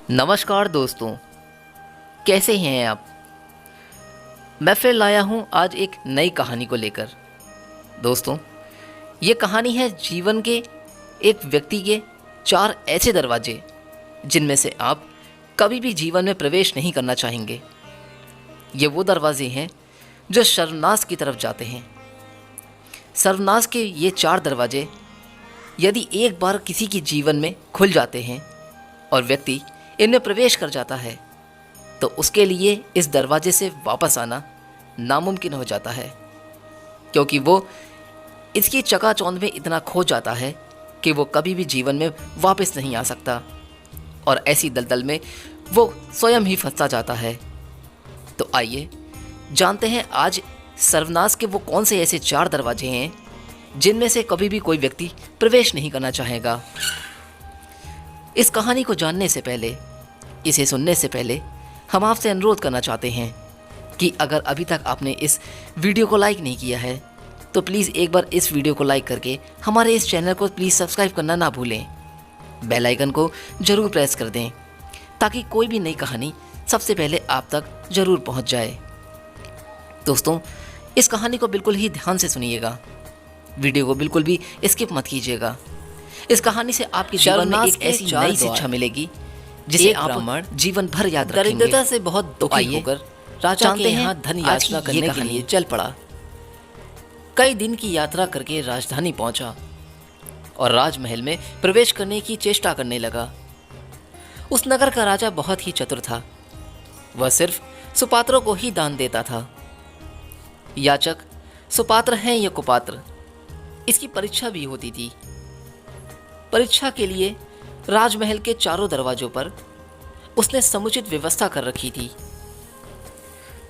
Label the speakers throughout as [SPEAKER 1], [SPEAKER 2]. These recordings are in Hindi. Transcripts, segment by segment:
[SPEAKER 1] नमस्कार दोस्तों, कैसे हैं आप। मैं फिर लाया हूं आज एक नई कहानी को लेकर। दोस्तों, ये कहानी है जीवन के एक व्यक्ति के 4 ऐसे दरवाजे जिनमें से आप कभी भी जीवन में प्रवेश नहीं करना चाहेंगे। ये वो दरवाजे हैं जो सर्वनाश की तरफ जाते हैं। सर्वनाश के ये 4 दरवाजे यदि एक बार किसी के जीवन में खुल जाते हैं और व्यक्ति इनमें प्रवेश कर जाता है तो उसके लिए इस दरवाजे से वापस आना नामुमकिन हो जाता है, क्योंकि वो इसकी चकाचौंध में इतना खो जाता है कि वो कभी भी जीवन में वापस नहीं आ सकता और ऐसी दलदल में वो स्वयं ही फंसा जाता है। तो आइए जानते हैं आज सर्वनाश के वो कौन से ऐसे 4 दरवाजे हैं जिनमें से कभी भी कोई व्यक्ति प्रवेश नहीं करना चाहेगा। इस कहानी को जानने से पहले, इसे सुनने से पहले हम आपसे अनुरोध करना चाहते हैं कि अगर अभी तक आपने इस वीडियो को लाइक नहीं किया है तो प्लीज़ एक बार इस वीडियो को लाइक करके हमारे इस चैनल को प्लीज़ सब्सक्राइब करना ना भूलें। बेल आइकन को ज़रूर प्रेस कर दें ताकि कोई भी नई कहानी सबसे पहले आप तक ज़रूर पहुंच जाए। दोस्तों, इस कहानी को बिल्कुल ही ध्यान से सुनिएगा, वीडियो को बिल्कुल भी स्किप मत कीजिएगा। इस कहानी से आपके जीवन में एक ऐसी नई शिक्षा मिलेगी जिसे आप जीवन भर याद रखेंगे। दरिद्रता से बहुत दुखी होकर राजा के यहाँ धन याचना करने के लिए चल पड़ा। कई दिन की यात्रा करके राजधानी पहुंचा और राजमहल में प्रवेश करने की चेष्टा करने लगा। उस नगर का राजा बहुत ही चतुर था। वह सिर्फ सुपात्रों को ही दान देता था। याचक सुपात्र हैं या कुपात्र, इसकी परीक्षा भी होती थी। परीक्षा के लिए राजमहल के चारों दरवाजों पर उसने समुचित व्यवस्था कर रखी थी।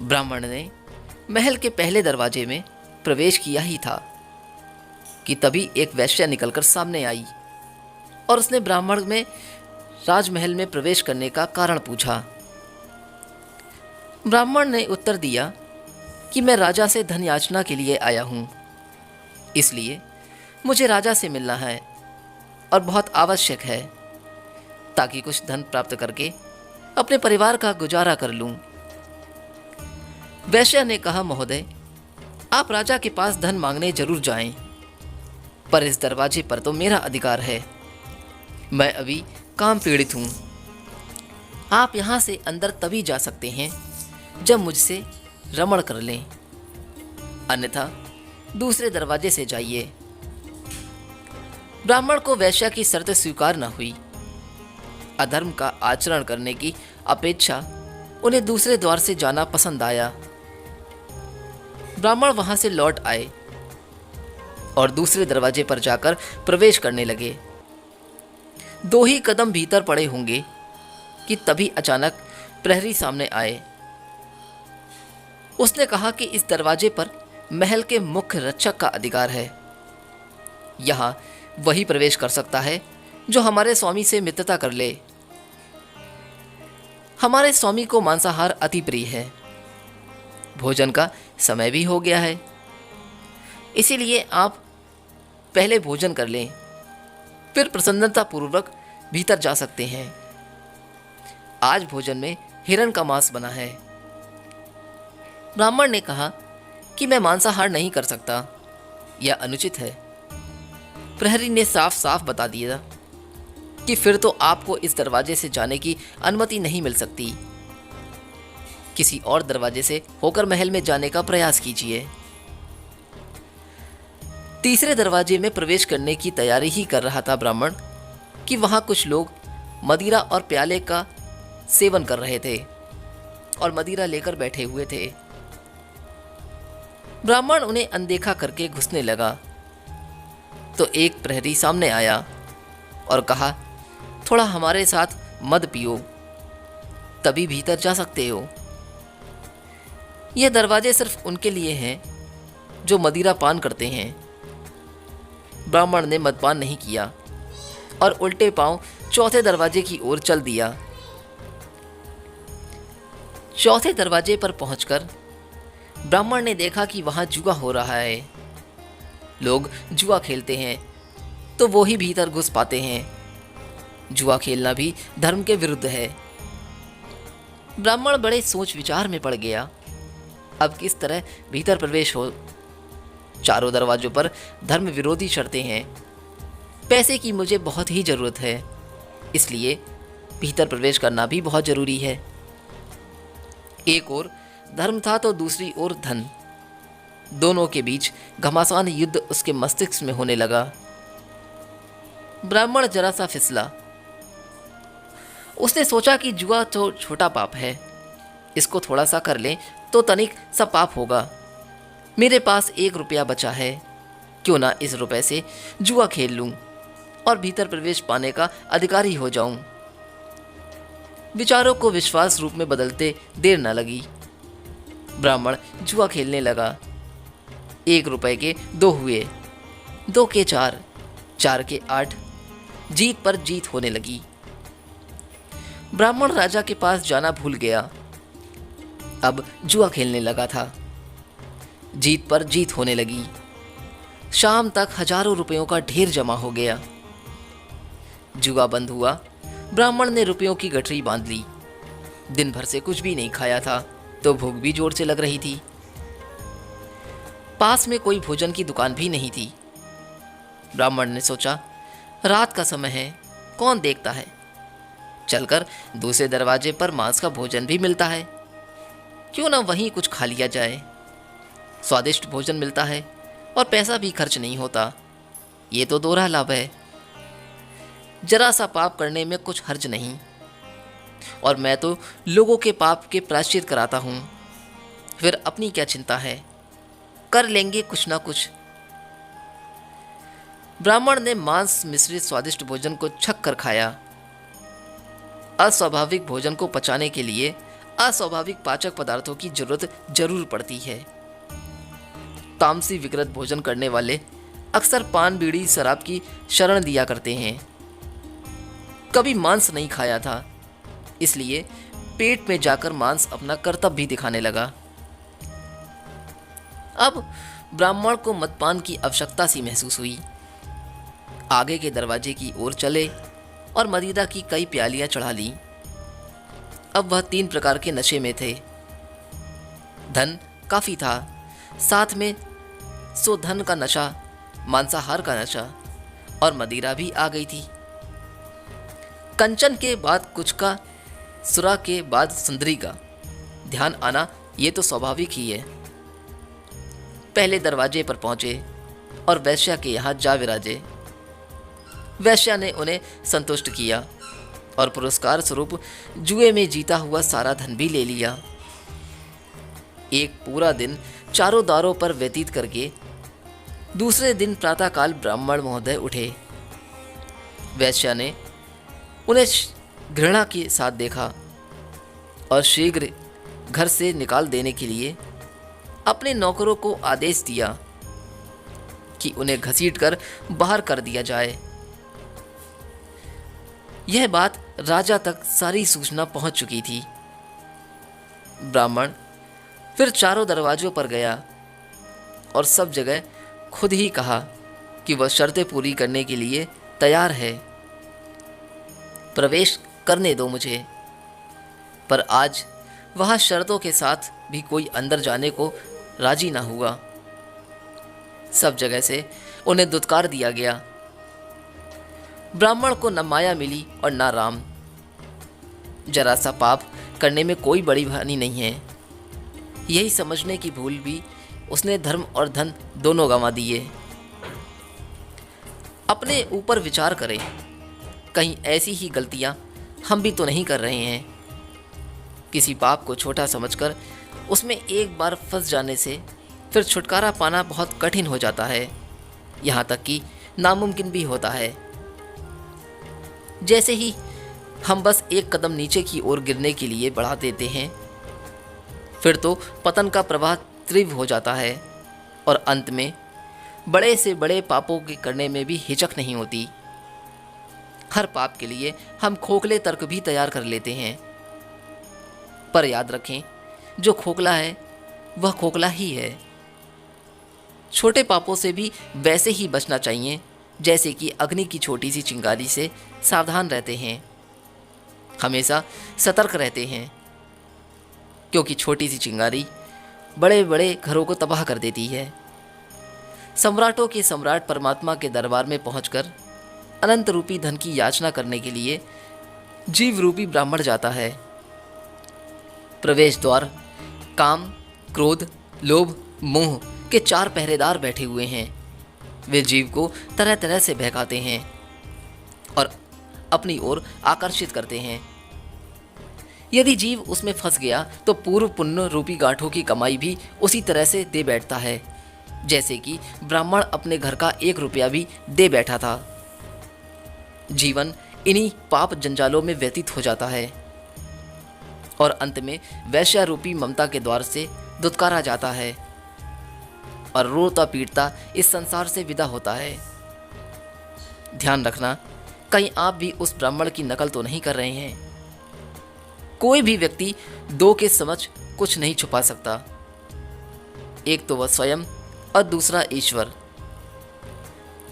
[SPEAKER 1] ब्राह्मण ने महल के पहले दरवाजे में प्रवेश किया ही था कि तभी एक वैश्या निकलकर सामने आई और उसने ब्राह्मण में राजमहल में प्रवेश करने का कारण पूछा। ब्राह्मण ने उत्तर दिया कि मैं राजा से धन याचना के लिए आया हूं, इसलिए मुझे राजा से मिलना है और बहुत आवश्यक है ताकि कुछ धन प्राप्त करके अपने परिवार का गुजारा कर लूं। वैश्या ने कहा, महोदय, आप राजा के पास धन मांगने जरूर जाएं, पर इस दरवाजे पर तो मेरा अधिकार है। मैं अभी काम पीड़ित हूं। आप यहां से अंदर तभी जा सकते हैं जब मुझसे रमण कर लें, अन्यथा दूसरे दरवाजे से जाइए। ब्राह्मण को वैश्या की शर्त स्वीकार न हुई। अधर्म का आचरण करने की अपेक्षा उन्हें दूसरे द्वार से जाना पसंद आया। ब्राह्मण वहां से लौट आए और दूसरे दरवाजे पर जाकर प्रवेश करने लगे। 2 ही कदम भीतर पड़े होंगे कि तभी अचानक प्रहरी सामने आए। उसने कहा कि इस दरवाजे पर महल के मुख्य रक्षक का अधिकार है। यहां वही प्रवेश कर सकता है जो हमारे स्वामी से मित्रता कर ले। हमारे स्वामी को मांसाहार अति प्रिय है। भोजन का समय भी हो गया है, इसीलिए आप पहले भोजन कर लें, फिर प्रसन्नता पूर्वक भीतर जा सकते हैं। आज भोजन में हिरण का मांस बना है। ब्राह्मण ने कहा कि मैं मांसाहार नहीं कर सकता, यह अनुचित है। प्रहरी ने साफ साफ बता दिया कि फिर तो आपको इस दरवाजे से जाने की अनुमति नहीं मिल सकती। किसी और दरवाजे से होकर महल में जाने का प्रयास कीजिए। तीसरे दरवाजे में प्रवेश करने की तैयारी ही कर रहा था ब्राह्मण कि वहां कुछ लोग मदिरा और प्याले का सेवन कर रहे थे और मदिरा लेकर बैठे हुए थे। ब्राह्मण उन्हें अनदेखा करके घुसने लगा तो एक प्रहरी सामने आया और कहा, थोड़ा हमारे साथ मद पियो, तभी भीतर जा सकते हो। यह दरवाजे सिर्फ उनके लिए हैं जो मदिरा पान करते हैं। ब्राह्मण ने मदपान नहीं किया और उल्टे पांव चौथे दरवाजे की ओर चल दिया। चौथे दरवाजे पर पहुंचकर ब्राह्मण ने देखा कि वहां जुआ हो रहा है। लोग जुआ खेलते हैं तो वो ही भीतर घुस पाते हैं। जुआ खेलना भी धर्म के विरुद्ध है। ब्राह्मण बड़े सोच विचार में पड़ गया। अब किस तरह भीतर प्रवेश हो। चारों दरवाजों पर धर्म विरोधी शर्तें हैं। पैसे की मुझे बहुत ही जरूरत है, इसलिए भीतर प्रवेश करना भी बहुत जरूरी है। एक ओर धर्म था तो दूसरी ओर धन। दोनों के बीच घमासान युद्ध उसके मस्तिष्क में होने लगा। ब्राह्मण जरा सा फिसला। उसने सोचा कि जुआ तो छोटा पाप है, इसको थोड़ा सा कर लें तो तनिक सा पाप होगा। मेरे पास 1 रुपया बचा है, क्यों ना इस रुपए से जुआ खेल लूं और भीतर प्रवेश पाने का अधिकारी हो जाऊं। विचारों को विश्वास रूप में बदलते देर न लगी। ब्राह्मण जुआ खेलने लगा। 1 रुपए के 2 हुए, 2 के 4, 4 के 8। जीत पर जीत होने लगी। ब्राह्मण राजा के पास जाना भूल गया। अब जुआ खेलने लगा था। जीत पर जीत होने लगी। शाम तक हजारों रुपयों का ढेर जमा हो गया। जुआ बंद हुआ। ब्राह्मण ने रुपयों की गठरी बांध ली। दिन भर से कुछ भी नहीं खाया था तो भूख भी जोर से लग रही थी। पास में कोई भोजन की दुकान भी नहीं थी। ब्राह्मण ने सोचा, रात का समय है, कौन देखता है, चलकर दूसरे दरवाजे पर मांस का भोजन भी मिलता है, क्यों ना वहीं कुछ खा लिया जाए। स्वादिष्ट भोजन मिलता है और पैसा भी खर्च नहीं होता। ये तो दोहरा लाभ है। जरा सा पाप करने में कुछ हर्ज नहीं, और मैं तो लोगों के पाप के प्रायश्चित कराता हूं। फिर अपनी क्या चिंता है, कर लेंगे कुछ ना कुछ। ब्राह्मण ने मांस मिश्रित स्वादिष्ट भोजन को छक कर खाया। अस्वाभाविक भोजन को पचाने के लिए अस्वाभाविक पाचक पदार्थों की जरूरत जरूर पड़ती है। तामसी विकृत भोजन करने वाले अक्सर पान बीड़ी शराब की शरण दिया करते हैं। कभी मांस नहीं खाया था, इसलिए पेट में जाकर मांस अपना कर्तव्य भी दिखाने लगा। अब ब्राह्मण को मदपान की आवश्यकता सी महसूस हुई। आगे के दरवाजे की ओर चले और मदिरा की कई प्यालियां चढ़ा ली। अब वह 3 प्रकार के नशे में थे। धन काफी था, साथ में सो धन का नशा, मांसाहार का नशा और मदिरा भी आ गई थी। कंचन के बाद कुछ का, सुरा के बाद सुंदरी का ध्यान आना ये तो स्वाभाविक ही है। पहले दरवाजे पर पहुंचे और वैश्या के यहाँ जा विराजे। वैश्या ने उन्हें संतुष्ट किया और पुरस्कार स्वरूप जुए में जीता हुआ सारा धन भी ले लिया। एक पूरा दिन चारों द्वारों पर व्यतीत करके दूसरे दिन प्रातःकाल ब्राह्मण महोदय उठे। वैश्या ने उन्हें घृणा के साथ देखा और शीघ्र घर से निकाल देने के लिए अपने नौकरों को आदेश दिया कि उन्हें घसीटकर बाहर कर दिया जाए। यह बात राजा तक सारी सूचना पहुंच चुकी थी। ब्राह्मण फिर चारों दरवाजों पर गया और सब जगह खुद ही कहा कि वह शर्तें पूरी करने के लिए तैयार है। प्रवेश करने दो मुझे। पर आज वहां शर्तों के साथ भी कोई अंदर जाने को राजी ना हुआ। सब जगह से उन्हें दुत्कार दिया गया। ब्राह्मण को न माया मिली और न राम। जरा सा पाप करने में कोई बड़ी हानि नहीं है, यही समझने की भूल भी उसने धर्म और धन दोनों गंवा दिए। अपने ऊपर विचार करें, कहीं ऐसी ही गलतियां हम भी तो नहीं कर रहे हैं। किसी पाप को छोटा समझकर उसमें एक बार फंस जाने से फिर छुटकारा पाना बहुत कठिन हो जाता है, यहाँ तक कि नामुमकिन भी होता है। जैसे ही हम बस एक कदम नीचे की ओर गिरने के लिए बढ़ा देते हैं, फिर तो पतन का प्रवाह तीव्र हो जाता है और अंत में बड़े से बड़े पापों के करने में भी हिचक नहीं होती। हर पाप के लिए हम खोखले तर्क भी तैयार कर लेते हैं, पर याद रखें, जो खोखला है वह खोखला ही है। छोटे पापों से भी वैसे ही बचना चाहिए जैसे कि अग्नि की छोटी सी चिंगारी से सावधान रहते हैं, हमेशा सतर्क रहते हैं। क्योंकि छोटी सी चिंगारी बड़े बड़े घरों को तबाह कर देती है। सम्राटों के सम्राट परमात्मा के दरबार में पहुंचकर अनंत रूपी धन की याचना करने के लिए जीव रूपी ब्राह्मण जाता है। प्रवेश द्वार काम, क्रोध, लोभ, मोह के 4 पहरेदार बैठे हुए हैं। वे जीव को तरह तरह से बहकाते हैं और अपनी ओर आकर्षित करते हैं। यदि जीव उसमें फंस गया तो पूर्व पुण्य रूपी गांठों की कमाई भी उसी तरह से दे बैठता है, जैसे कि ब्राह्मण अपने घर का 1 रुपया भी दे बैठा था। जीवन इन्हीं पाप जंजालों में व्यतीत हो जाता है और अंत में वैश्या रूपी ममता के द्वार से दुत्कारा जाता है और रोता पीटता इस संसार से विदा होता है। ध्यान रखना, कहीं आप भी उस ब्राह्मण की नकल तो नहीं कर रहे हैं। कोई भी व्यक्ति 2 के समक्ष कुछ नहीं छुपा सकता, एक तो वह स्वयं और दूसरा ईश्वर।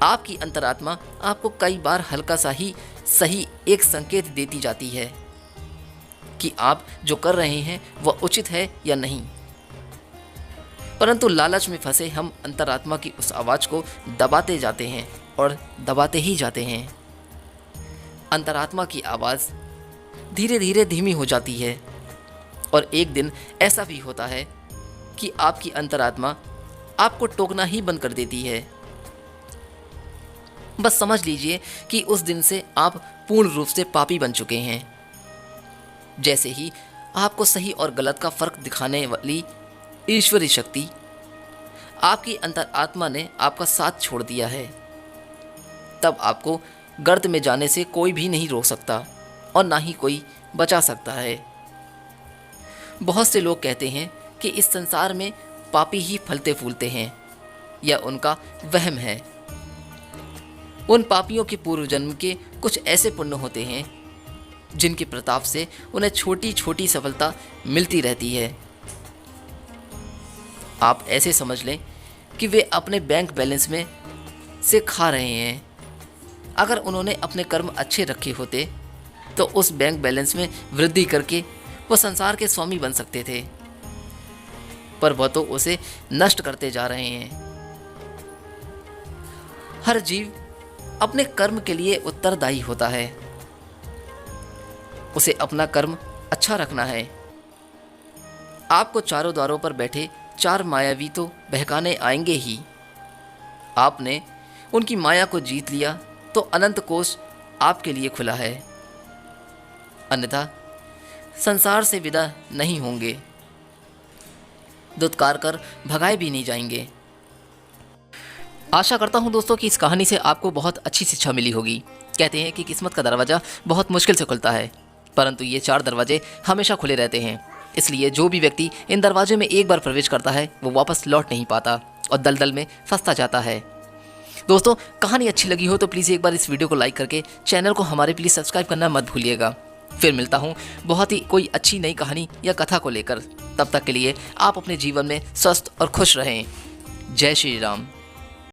[SPEAKER 1] आपकी अंतरात्मा आपको कई बार हल्का सा ही सही एक संकेत देती जाती है कि आप जो कर रहे हैं वह उचित है या नहीं, परंतु लालच में फंसे हम अंतरात्मा की उस आवाज़ को दबाते जाते हैं और दबाते ही जाते हैं। अंतरात्मा की आवाज़ धीरे धीरे धीमी हो जाती है और एक दिन ऐसा भी होता है कि आपकी अंतरात्मा आपको टोकना ही बंद कर देती है। बस समझ लीजिए कि उस दिन से आप पूर्ण रूप से पापी बन चुके हैं। जैसे ही आपको सही और गलत का फर्क दिखाने वाली ईश्वरी शक्ति आपकी अंतरात्मा ने आपका साथ छोड़ दिया है, तब आपको गर्त में जाने से कोई भी नहीं रोक सकता और ना ही कोई बचा सकता है। बहुत से लोग कहते हैं कि इस संसार में पापी ही फलते फूलते हैं, यह उनका वहम है। उन पापियों के पूर्व जन्म के कुछ ऐसे पुण्य होते हैं जिनके प्रताप से उन्हें छोटी छोटी सफलता मिलती रहती है। आप ऐसे समझ लें कि वे अपने बैंक बैलेंस में से खा रहे हैं। अगर उन्होंने अपने कर्म अच्छे रखे होते तो उस बैंक बैलेंस में वृद्धि करके वो संसार के स्वामी बन सकते थे, पर वह तो उसे नष्ट करते जा रहे हैं। हर जीव अपने कर्म के लिए उत्तरदायी होता है। उसे अपना कर्म अच्छा रखना है। आपको चारों द्वारों पर बैठे 4 मायावी तो बहकाने आएंगे ही। आपने उनकी माया को जीत लिया तो अनंत कोष आपके लिए खुला है, अन्यथा संसार से विदा नहीं होंगे, दुत्कार कर भगाए भी नहीं जाएंगे। आशा करता हूं दोस्तों कि इस कहानी से आपको बहुत अच्छी शिक्षा मिली होगी। कहते हैं कि किस्मत का दरवाज़ा बहुत मुश्किल से खुलता है, परंतु ये 4 दरवाजे हमेशा खुले रहते हैं। इसलिए जो भी व्यक्ति इन दरवाजे में एक बार प्रवेश करता है वो वापस लौट नहीं पाता और दलदल में फंसता जाता है। दोस्तों, कहानी अच्छी लगी हो तो प्लीज़ एक बार इस वीडियो को लाइक करके चैनल को हमारे प्लीज़ सब्सक्राइब करना मत भूलिएगा। फिर मिलता हूँ बहुत ही कोई अच्छी नई कहानी या कथा को लेकर। तब तक के लिए आप अपने जीवन में स्वस्थ और खुश रहें। जय श्री राम।